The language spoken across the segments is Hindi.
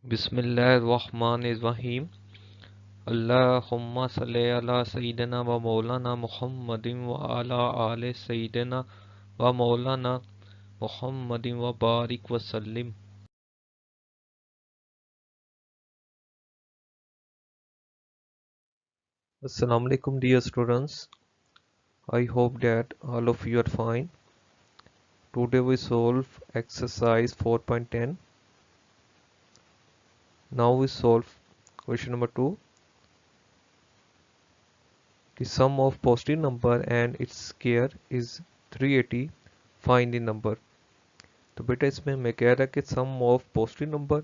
बिस्मिल्लाहिर्रहमानिर्रहीम। अल्लाहुम्मा सल्ली अला सय्यिदिना व मौलाना मुहम्मदिन व अला आले सय्यिदिना व मौलाना मुहम्मदिन व बारिक व सल्लिम। Assalamu alaikum dear students. I hope that all of you are fine. Today we solve exercise 4.10. Now we solve question number 2. The sum of positive number and its square is 380. Find the number. तो बेटा इसमें मैं कह रहा कि some of positive number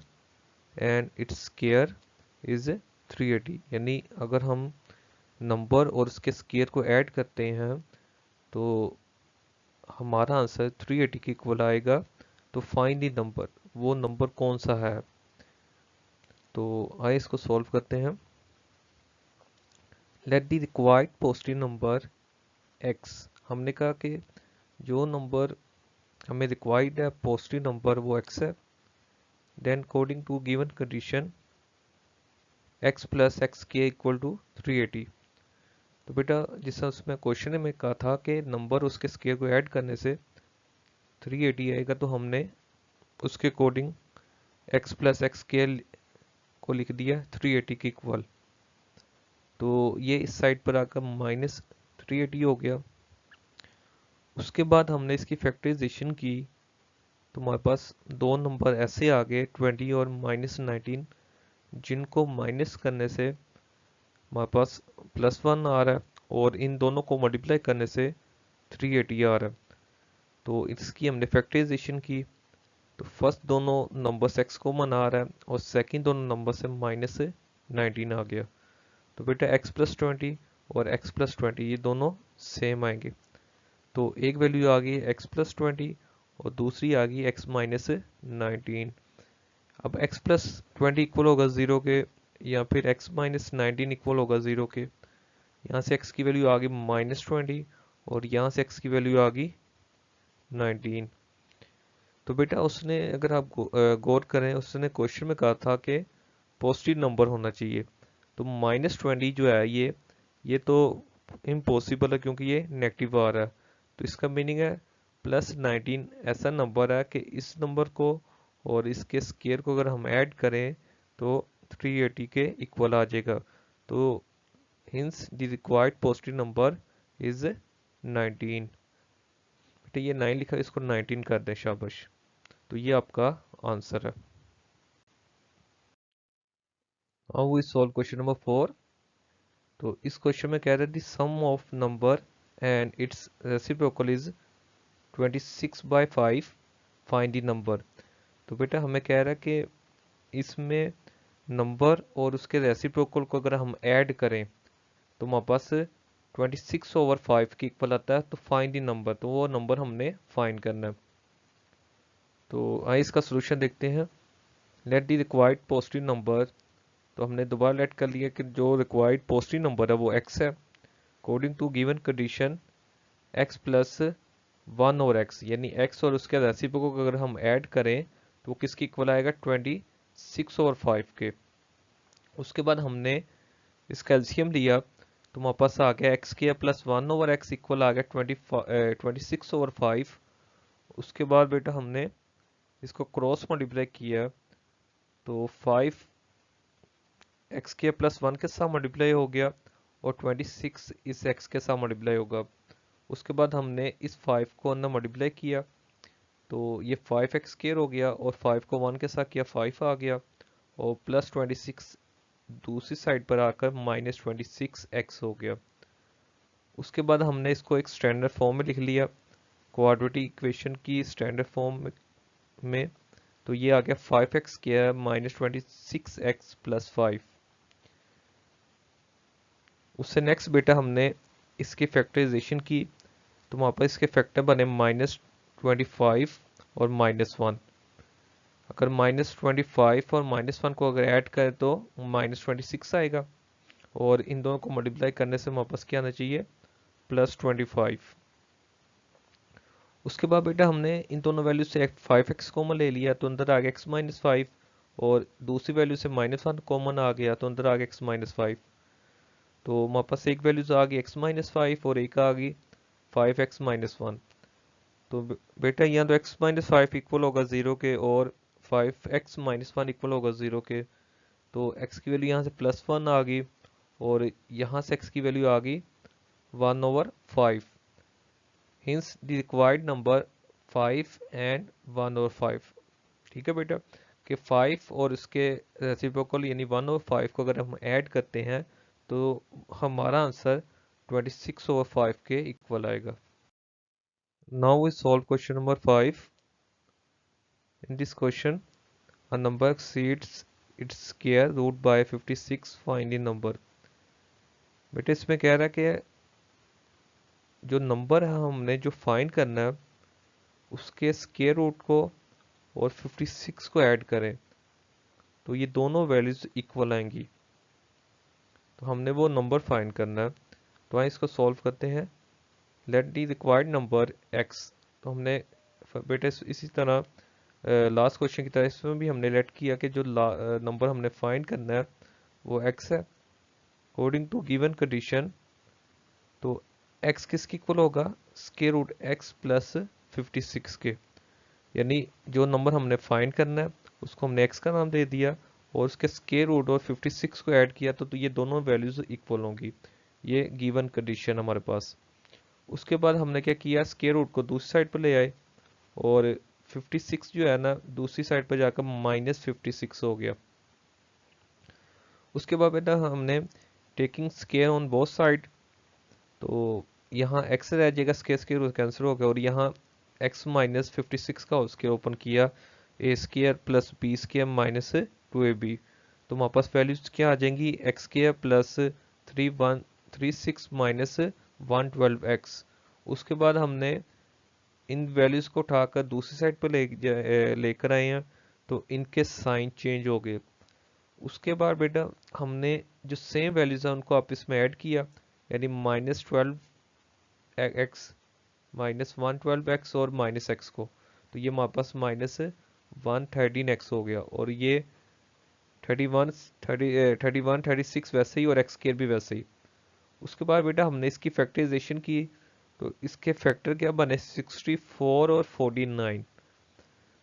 and its square is 380, यानी अगर हम नंबर और उसके स्केयर को ऐड करते हैं तो हमारा आंसर 380 के इक्वल आएगा। तो फाइंड द नंबर, वो नंबर कौन सा है। तो आइए इसको सॉल्व करते हैं। Let the required positive number x, हमने कहा कि जो नंबर हमें रिक्वायर्ड है पॉजिटिव नंबर वो x है। Then according to given condition x plus x के इक्वल टू 380। तो बेटा जिस उसमें क्वेश्चन में कहा था कि नंबर उसके स्केयर को ऐड करने से 380 आएगा, तो हमने उसके अकॉर्डिंग x प्लस एक्स के को लिख दिया 380 के इक्वल। तो ये इस साइड पर आकर माइनस 380 हो गया। उसके बाद हमने इसकी फैक्टराइजेशन की तो हमारे पास दो नंबर ऐसे आ गए 20 और -19, जिनको माइनस करने से हमारे पास +1 आ रहा है और इन दोनों को मल्टीप्लाई करने से 380 आ रहा है। तो इसकी हमने फैक्टराइजेशन की तो फर्स्ट दोनों नंबर x कॉमन आ रहा है और सेकंड दोनों नंबर से -19 आ गया। तो बेटा x प्लस 20 और x प्लस 20 ये दोनों सेम आएंगे। तो एक वैल्यू आ गई x प्लस 20 और दूसरी आ गई x माइनस 19। अब x प्लस 20 इक्वल होगा 0 के, या फिर x माइनस 19 इक्वल होगा 0 के। यहाँ से x की वैल्यू आ गई -20 और यहाँ से x की वैल्यू आ गई 19। तो बेटा उसने, अगर आप गौर करें, उसने क्वेश्चन में कहा था कि पॉजिटिव नंबर होना चाहिए। तो -20 जो है ये तो इम्पॉसिबल है क्योंकि ये नेगेटिव आ रहा है। तो इसका मीनिंग है +19 ऐसा नंबर है कि इस नंबर को और इसके स्केयर को अगर हम ऐड करें तो 380 के इक्वल आ जाएगा। तो hints the required positive number is 19। बेटा ये 9 लिखा है, इसको 19 कर दें, शाबाश। तो ये आपका आंसर है। Now we solve question number 4। तो इस क्वेश्चन में कह रहे हैं the sum of number and its reciprocal is 26/5, find the number. तो बेटा हमें कह रहा है कि इसमें नंबर और उसके रेसिप्रोकल को अगर हम ऐड करें तो हमारे पास 26/5 के इक्वल आता है। तो फाइंड द नंबर, तो वो नंबर हमने फाइंड करना है। तो आइए इसका सोल्यूशन देखते हैं। Let the required positive number, तो हमने दोबारा लेट कर लिया कि जो रिक्वायर्ड पॉजिटिव नंबर है वो x है। According to given condition x plus 1 और x, यानी x और उसके रेसिप्रोकल को अगर हम ऐड करें तो वो किसके इक्वल आएगा 26/5 के। उसके बाद हमने इसका एलसीएम लिया तो हमारे पास आ गया x के प्लस 1 ओवर x इक्वल आ गया 26/5। उसके बाद बेटा हमने इसको क्रॉस मल्टीप्लाई किया तो 5 एक्स के प्लस 1 के साथ मल्टीप्लाई हो गया और 26 इस x के साथ मल्टीप्लाई होगा। उसके बाद हमने इस 5 को अंदर मल्टीप्लाई किया तो ये 5x स्क्वायर हो गया और 5 को 1 के साथ किया 5 आ गया और प्लस 26 दूसरी साइड पर आकर -26x हो गया। उसके बाद हमने इसको एक स्टैंडर्ड फॉर्म में लिख लिया, क्वाड्रेटिक इक्वेशन की स्टैंडर्ड फॉर्म में। तो ये आ गया 5x स्क्वायर -26x प्लस 5। उससे नेक्स्ट बेटा हमने इसकी फैक्टराइजेशन की तो वहाँ पर इसके फैक्टर बने -25 और -1। अगर -25 और -1 को अगर ऐड करें तो -26 आएगा और इन दोनों को मल्टीप्लाई करने से हमारे पास क्या आना चाहिए +25। उसके बाद बेटा हमने इन दोनों वैल्यू से 5x कॉमन ले लिया तो अंदर आ गया x -5 और दूसरी वैल्यू से -1 कॉमन आ गया तो अंदर आ गया x-5। तो हमारे पास एक वैल्यूज आ गई x-5 और एक आ गई 5x-1। तो बेटा यहाँ तो x-5 इक्वल होगा 0 के और 5x-1 इक्वल होगा 0 के। तो x की वैल्यू यहाँ से +1 आ गई और यहाँ से x की वैल्यू आ गई 1/5। Hints the required number 5 and 1/5। ठीक है बेटा कि 5 और इसके रेसिप्रोकल यानी 1/5 को अगर हम ऐड करते हैं तो हमारा आंसर 26/5 के इक्वल आएगा। Now we solve question number 5. In this question, a number exceeds its square root by 56. Find the number. बेटे इसमें कह रहा है कि जो नंबर है हमने जो फाइंड करना है उसके स्क्वायर रूट को और 56 को ऐड करें तो ये दोनों वैल्यूज इक्वल आएंगी। तो हमने वो नंबर फाइंड करना है। तो आइए इसको सॉल्व करते हैं। Let the required number x। तो हमने बेटे इसी तरह लास्ट क्वेश्चन की तरह इसमें भी हमने लेट किया कि जो नंबर हमने फाइंड करना है वो x है अकॉर्डिंग टू गिवन कंडीशन। तो x किसके इक्वल होगा? स्क्वायर रूट x प्लस 56 के। यानी जो नंबर हमने फाइंड करना है उसको हमने x का नाम दे दिया और उसके स्क्वायर रूट और 56 को ऐड किया तो ये दोनों वैल्यूज इक्वल होंगी। ये गिवन कंडीशन हमारे पास। उसके बाद हमने क्या किया, स्क्वायर रूट को दूसरी साइड पर ले आए और 56 जो है ना दूसरी साइड पर जाकर -56 हो गया। उसके बाद बेटा हमने taking square on both side, तो यहाँ x रह जाएगा, स्क्वायर रूट कैंसिल हो गया और यहाँ x -56 का उसके ओपन किया a square plus b square minus 2ab। तो हमारे पास वैल्यूज क्या आ जाएंगी, x square plus 336 minus 112x। उसके बाद हमने इन वैल्यूज को उठाकर दूसरी साइड पर लेकर आए हैं तो इनके साइन चेंज हो गए। उसके बाद बेटा हमने जो सेम वैल्यूज है उनको आपस में ऐड किया यानी -12x -112x और -x को, तो ये हमारे पास -113x हो गया और ये 36 वैसे ही और x स्क्वायर भी वैसे ही। उसके बाद बेटा हमने इसकी फैक्टराइजेशन की तो इसके फैक्टर क्या बने 64 और 49।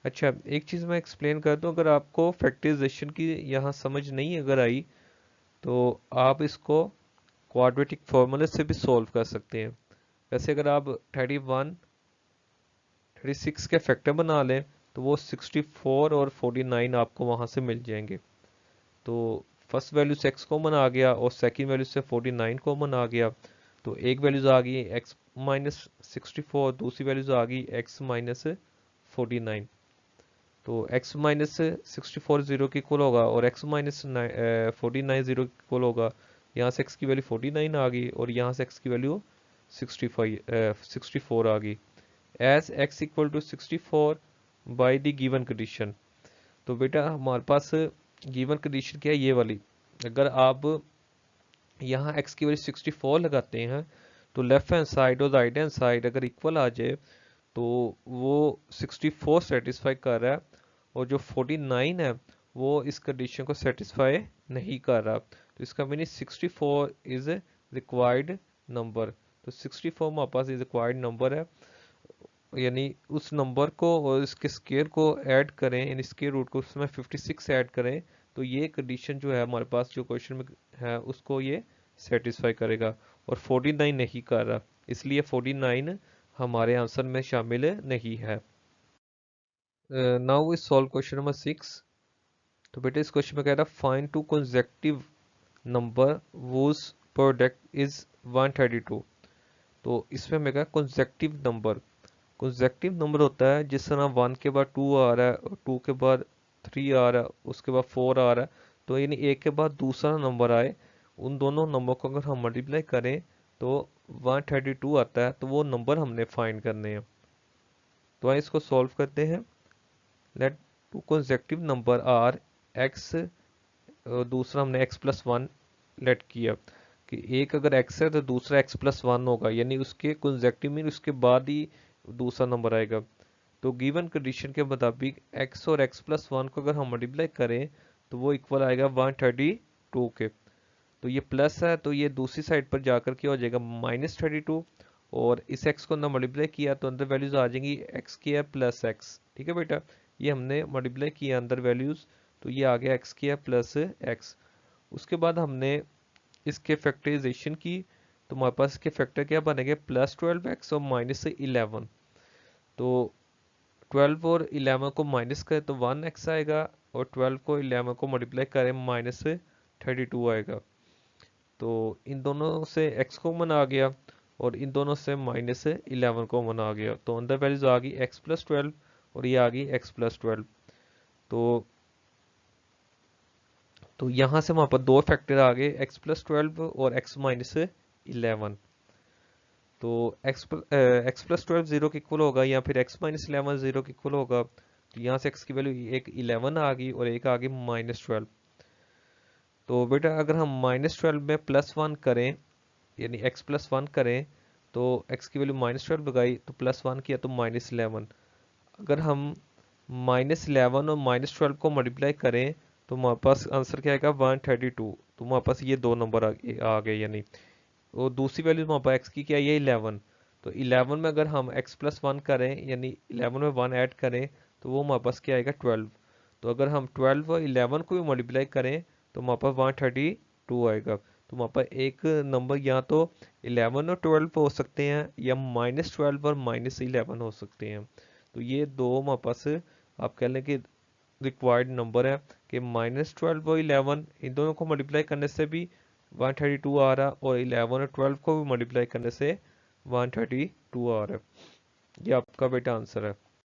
अच्छा एक चीज़ मैं एक्सप्लेन कर दूं, अगर आपको फैक्टराइजेशन की यहाँ समझ नहीं अगर आई तो आप इसको क्वाड्रेटिक फॉर्मूले से भी सॉल्व कर सकते हैं। वैसे अगर आप 36 के फैक्टर बना लें तो वो 64 और 49 आपको वहाँ से मिल जाएंगे। तो फर्स्ट वैल्यू से x कॉमन आ गया और सेकंड वैल्यू से 49 कॉमन आ गया। तो एक वैल्यूज आ गई x -64, दूसरी वैल्यूज आ गई x -49। तो x -64 0 के इक्वल होगा और x -49 0 के इक्वल होगा। यहाँ से x की वैल्यू 49 आ गई और यहाँ से x की वैल्यू 64 आ गई। As x equal to 64 by the given condition. तो बेटा हमारे पास गिवन कंडीशन क्या है ये वाली, अगर आप यहाँ x की वैल्यू 64 लगाते हैं तो लेफ्ट हैंड साइड और राइट हैंड साइड अगर इक्वल आ जाए तो वो 64 सेटिस्फाई कर रहा है और जो 49 है वो इस कंडीशन को सेटिस्फाई नहीं कर रहा। तो इसका मीनिंग 64 इज रिक्वायर्ड नंबर। तो 64 हमारे पास रिक्वायर्ड नंबर है, यानी उस नंबर को और इसके स्क्वायर को ऐड करें यानी स्क्वायर रूट को उसमें 56 ऐड करें तो ये कंडीशन जो है हमारे पास जो क्वेश्चन में है उसको ये सेटिस्फाई करेगा और 49 नहीं कर रहा, इसलिए 49 हमारे आंसर में शामिल नहीं है। Now we solve question number 6। तो बेटे इस क्वेश्चन में कह रहा है find two consecutive number whose product is 132। तो इसमें हमें कहा कंसेक्यूटिव नंबर, कंसेक्यूटिव नंबर होता है जिस तरह 1 के बाद 2 आ रहा है और 2 के बाद 3 आ रहा है उसके बाद 4 आ रहा है, तो यानी एक के बाद दूसरा नंबर आए उन दोनों नंबर को अगर हम मल्टीप्लाई करें तो 132 आता है, तो वो नंबर हमने फाइंड करने हैं। तो आइए इसको सॉल्व करते हैं। Let two consecutive number are x, दूसरा हमने x+1 लेट किया कि एक अगर x है तो दूसरा x+1 होगा यानी उसके कंसेक्यूटिव मीन उसके बाद ही दूसरा नंबर आएगा। तो गिवन कंडीशन के मुताबिक x और x+1 को अगर हम मल्टीप्लाई करें तो वो इक्वल आएगा 132 के। तो ये प्लस है तो ये दूसरी साइड पर जाकर क्या हो जाएगा -32, और इस x को अंदर मल्टीप्लाई किया तो अंदर वैल्यूज आ जाएंगी x स्क्वायर प्लस x। ठीक है बेटा, ये हमने मल्टीप्लाई किया अंदर वैल्यूज, तो ये आ गया x स्क्वायर प्लस x। उसके बाद हमने इसके फैक्टराइजेशन की, तो हमारे पास इसके फैक्टर क्या बनेंगे +12x और -11। तो 12 और 11 को माइनस करें तो 1x आएगा, और 12 को 11 को मल्टीप्लाई करें -32 आएगा। तो इन दोनों से x कॉमन आ गया और इन दोनों से -11 कॉमन आ गया, तो अंदर वैल्यूज आ गई x+12 और ये आ गई x+12। तो यहाँ से वहां पर दो फैक्टर आ गए x+12 और x-11। तो x+12 जीरो के इक्वल होगा या फिर x-11 जीरो के इक्वल होगा। तो यहाँ से x की वैल्यू एक 11 आ गई और एक आ गई -12। तो बेटा अगर हम -12 में +1 करें यानी x+1 करें तो x की वैल्यू -12 लगाई तो +1 किया तो -11। अगर हम -11 और -12 को मल्टीप्लाई करें तो हमारे पास आंसर क्या आएगा 132। तो हमारे पास ये दो नंबर आ गए, यानी और दूसरी वैल्यू हमारे पास x की क्या है ये 11। तो 11 में अगर हम x+1 करें यानी 11 में 1 ऐड करें तो वो हमारे पास क्या आएगा 12। तो अगर हम 12 और 11 को भी मल्टीप्लाई करें तो हमारे पास 132 आएगा। तो हमारे पास एक नंबर या तो 11 और 12 हो सकते हैं या -12 और -11 हो सकते हैं। तो ये दो हमारे पास आप कह लें कि रिक्वायर्ड नंबर है कि -12 और 11 इन दोनों को मल्टीप्लाई करने से भी 132 आ रहा, और 11 और 12 को भी मल्टीप्लाई करने से 132 आ रहा है। ये आपका बेटा आंसर है।